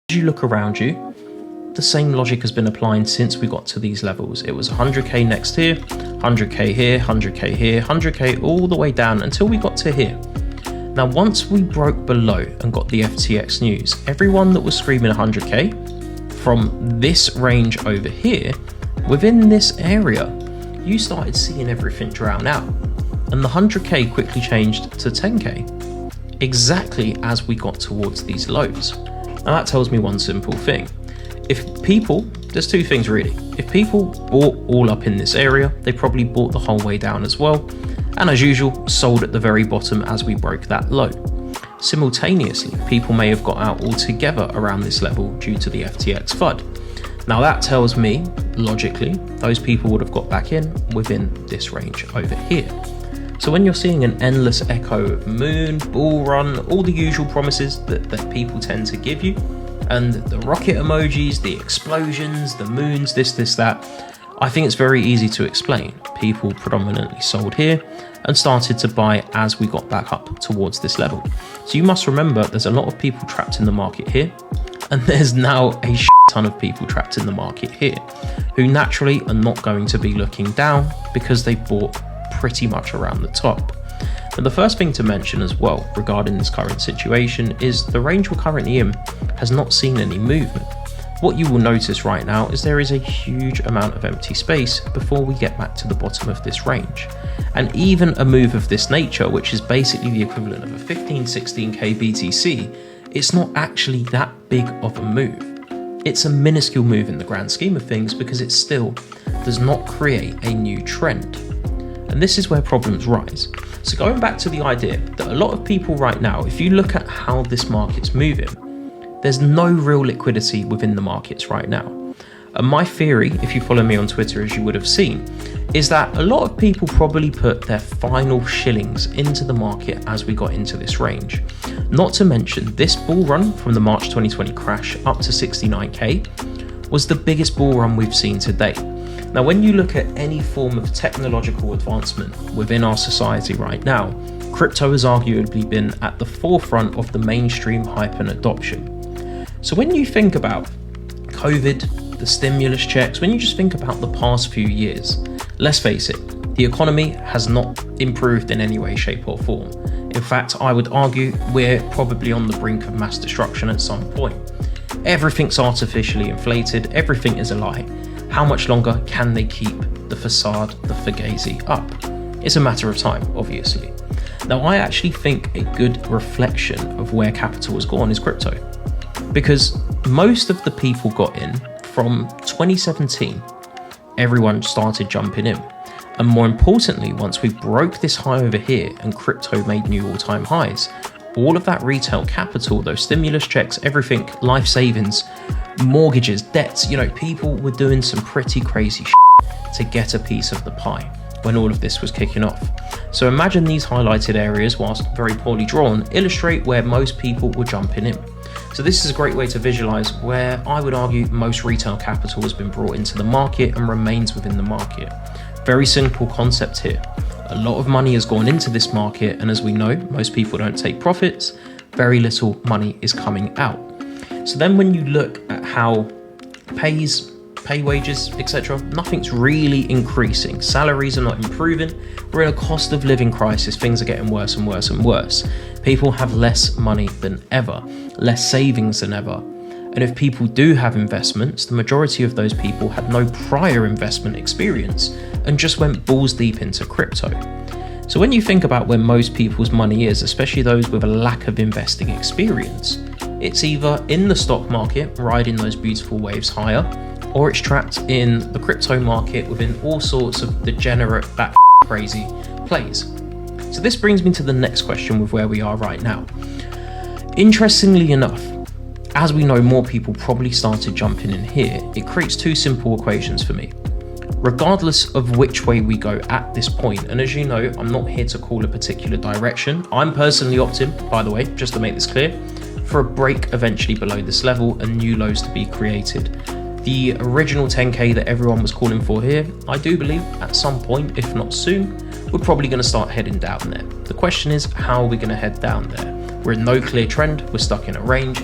As you look around you, the same logic has been applying since we got to these levels. It was 100k next here, 100k here, 100k here, 100k all the way down until we got to here. Now, once we broke below and got the FTX news, everyone that was screaming 100k from this range over here, within this area, you started seeing everything drown out. And the 100k quickly changed to 10k, exactly as we got towards these lows. Now that tells me one simple thing. If people, there's two things really. If people bought all up in this area, they probably bought the whole way down as well. And as usual, sold at the very bottom as we broke that low. Simultaneously, people may have got out altogether around this level due to the FTX FUD. Now that tells me, logically, those people would have got back in within this range over here. So when you're seeing an endless echo of moon, bull run, all the usual promises that people tend to give you, and the rocket emojis, the explosions, the moons, this, that, I think it's very easy to explain. People predominantly sold here and started to buy as we got back up towards this level. So you must remember there's a lot of people trapped in the market here, and there's now a ton of people trapped in the market here who naturally are not going to be looking down because they bought pretty much around the top. And the first thing to mention as well regarding this current situation is the range we're currently in has not seen any movement. What you will notice right now is there is a huge amount of empty space before we get back to the bottom of this range. And even a move of this nature, which is basically the equivalent of a 15-16k BTC, it's not actually that big of a move. It's a minuscule move in the grand scheme of things because it still does not create a new trend. And this is where problems rise. So going back to the idea that a lot of people right now, if you look at how this market's moving, there's no real liquidity within the markets right now. And my theory, if you follow me on Twitter as you would have seen, is that a lot of people probably put their final shillings into the market as we got into this range. Not to mention this bull run from the March 2020 crash up to 69k was the biggest bull run we've seen to date. Now, when you look at any form of technological advancement within our society right now, crypto has arguably been at the forefront of the mainstream hype and adoption. So when you think about COVID, the stimulus checks, when you just think about the past few years, let's face it, the economy has not improved in any way, shape or form. In fact, I would argue we're probably on the brink of mass destruction at some point. Everything's artificially inflated, everything is a lie. How much longer can they keep the facade, the fugazi up? It's a matter of time, obviously. Now, I actually think a good reflection of where capital has gone is crypto. Because most of the people got in from 2017, everyone started jumping in. And more importantly, once we broke this high over here and crypto made new all-time highs, all of that retail capital, those stimulus checks, everything, life savings, mortgages, debts, people were doing some pretty crazy to get a piece of the pie when all of this was kicking off. So imagine these highlighted areas, whilst very poorly drawn, illustrate where most people were jumping in. So this is a great way to visualize where I would argue most retail capital has been brought into the market and remains within the market. Very simple concept here. A lot of money has gone into this market, and as we know, most people don't take profits. Very little money is coming out. So then when you look at how pay wages, etc., nothing's really increasing. Salaries are not improving. We're in a cost of living crisis. Things are getting worse and worse and worse. People have less money than ever, less savings than ever. And if people do have investments, the majority of those people had no prior investment experience and just went balls deep into crypto. So when you think about where most people's money is, especially those with a lack of investing experience, it's either in the stock market, riding those beautiful waves higher, or it's trapped in the crypto market within all sorts of degenerate, crazy plays. So this brings me to the next question with where we are right now. Interestingly enough, as we know, more people probably started jumping in here. It creates two simple equations for me. Regardless of which way we go at this point, and as you know, I'm not here to call a particular direction. I'm personally opting, by the way, just to make this clear, for a break eventually below this level and new lows to be created. The original 10k that everyone was calling for here, I do believe at some point, if not soon, we're probably going to start heading down there. The question is, how are we going to head down there? We're in no clear trend, we're stuck in a range.